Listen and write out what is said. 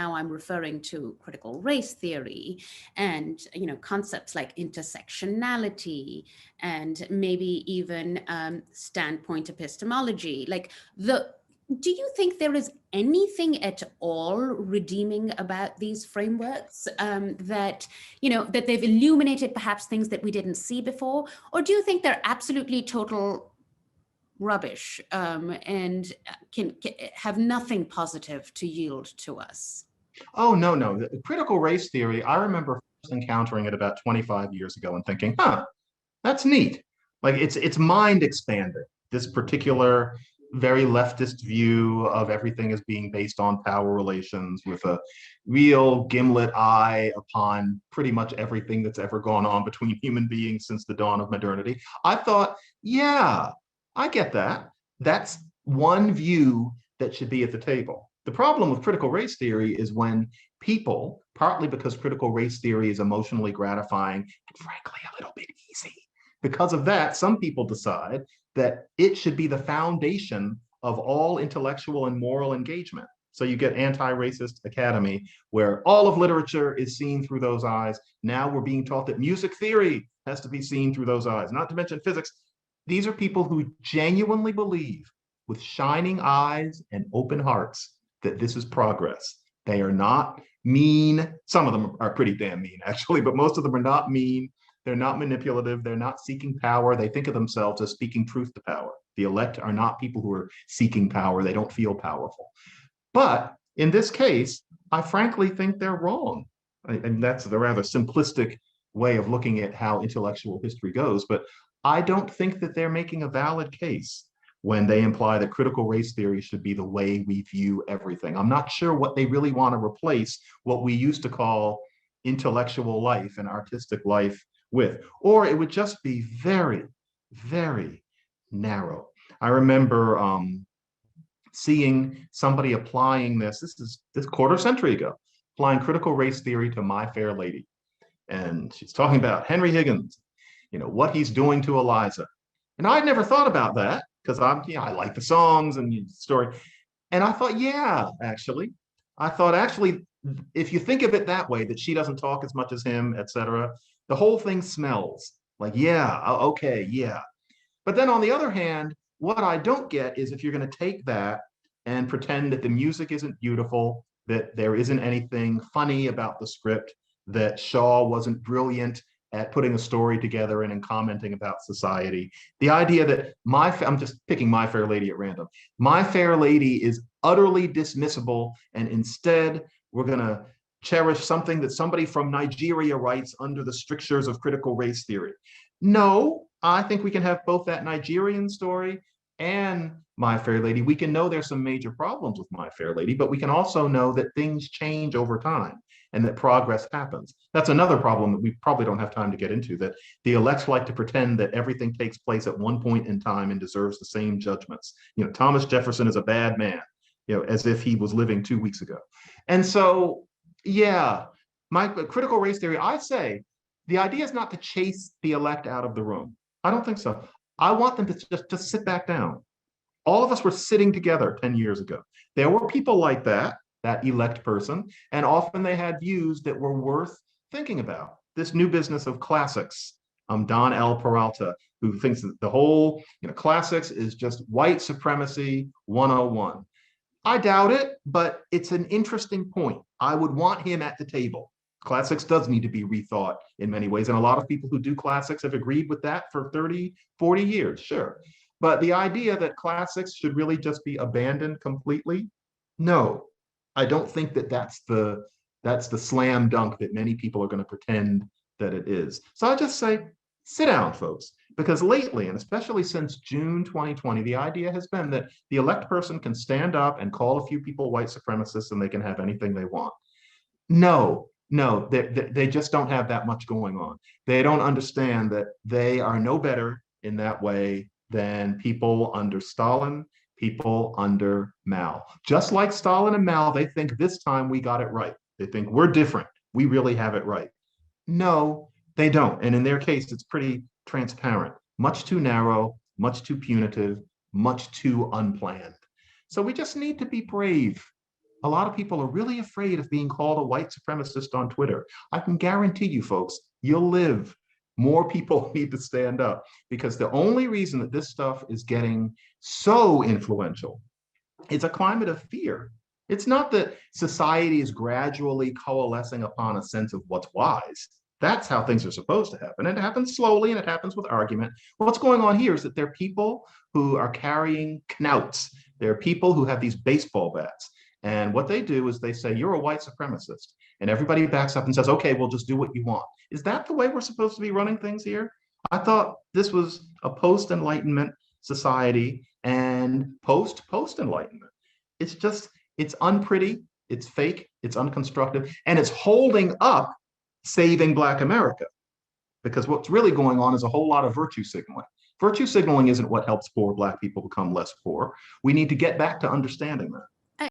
now I'm referring to critical race theory and concepts like intersectionality and maybe even standpoint epistemology. Like the do you think there is anything at all redeeming about these frameworks, that that they've illuminated perhaps things that we didn't see before, or do you think they're absolutely total rubbish, and can have nothing positive to yield to us? Oh, no, no. The critical race theory, I remember first encountering it about 25 years ago and thinking, huh, that's neat. Like it's mind expanding, this particular very leftist view of everything as being based on power relations with a real gimlet eye upon pretty much everything that's ever gone on between human beings since the dawn of modernity. I thought, yeah, I get that. That's one view that should be at the table. The problem with critical race theory is when people, partly because critical race theory is emotionally gratifying and frankly a little bit easy, because of that, some people decide that it should be the foundation of all intellectual and moral engagement. So you get Anti-Racist Academy, where all of literature is seen through those eyes. Now we're being taught that music theory has to be seen through those eyes, not to mention physics. These are people who genuinely believe with shining eyes and open hearts that this is progress. They are not mean. Some of them are pretty damn mean, actually, but most of them are not mean. They're not manipulative. They're not seeking power. They think of themselves as speaking truth to power. The elect are not people who are seeking power. They don't feel powerful. But in this case, I frankly think they're wrong. And that's the rather simplistic way of looking at how intellectual history goes. But I don't think that they're making a valid case when they imply that critical race theory should be the way we view everything. I'm not sure what they really want to replace what we used to call intellectual life and artistic life with, or it would just be very, very narrow. I remember seeing somebody applying this quarter century ago, applying critical race theory to My Fair Lady. And she's talking about Henry Higgins, what he's doing to Eliza. And I'd never thought about that because I like the songs and the story. And I thought, actually, if you think of it that way, that she doesn't talk as much as him, etc., the whole thing smells like, yeah, okay, yeah. But then on the other hand, what I don't get is if you're going to take that and pretend that the music isn't beautiful, that there isn't anything funny about the script, that Shaw wasn't brilliant at putting a story together and in commenting about society. The idea that I'm just picking My Fair Lady at random. My Fair Lady is utterly dismissible, and instead we're going to cherish something that somebody from Nigeria writes under the strictures of critical race theory. No, I think we can have both that Nigerian story and My Fair Lady. We can know there's some major problems with My Fair Lady, but we can also know that things change over time and that progress happens. That's another problem that we probably don't have time to get into, that the elects like to pretend that everything takes place at one point in time and deserves the same judgments. Thomas Jefferson is a bad man, as if he was living 2 weeks ago. And so, yeah, my critical race theory, I say, the idea is not to chase the elect out of the room. I don't think so. I want them to just sit back down. All of us were sitting together 10 years ago. There were people like that elect person, and often they had views that were worth thinking about. This new business of classics, Don L. Peralta, who thinks that the whole classics is just white supremacy 101. I doubt it, but it's an interesting point. I would want him at the table. Classics does need to be rethought in many ways, and a lot of people who do classics have agreed with that for 30, 40 years, sure. But the idea that classics should really just be abandoned completely, no. I don't think that that's the slam dunk that many people are going to pretend that it is. So I just say, sit down, folks, because lately, and especially since June 2020, the idea has been that the elect person can stand up and call a few people white supremacists and they can have anything they want. No, they just don't have that much going on. They don't understand that they are no better in that way than people under Stalin, people under Mao. Just like Stalin and Mao, they think this time we got it right. They think we're different. We really have it right. No, they don't. And in their case, it's pretty transparent. Much too narrow, much too punitive, much too unplanned. So we just need to be brave. A lot of people are really afraid of being called a white supremacist on Twitter. I can guarantee you, folks, you'll live. More people need to stand up, because the only reason that this stuff is getting so influential, it's a climate of fear. It's not that society is gradually coalescing upon a sense of what's wise. That's how things are supposed to happen. And it happens slowly and it happens with argument. What's going on here is that there are people who are carrying knouts. There are people who have these baseball bats. And what they do is they say, you're a white supremacist. And everybody backs up and says, okay, we'll just do what you want. Is that the way we're supposed to be running things here? I thought this was a post-Enlightenment society and post-Enlightenment. It's just, it's unpretty, it's fake, it's unconstructive, and it's holding up saving Black America. Because what's really going on is a whole lot of virtue signaling. Virtue signaling isn't what helps poor Black people become less poor. We need to get back to understanding that.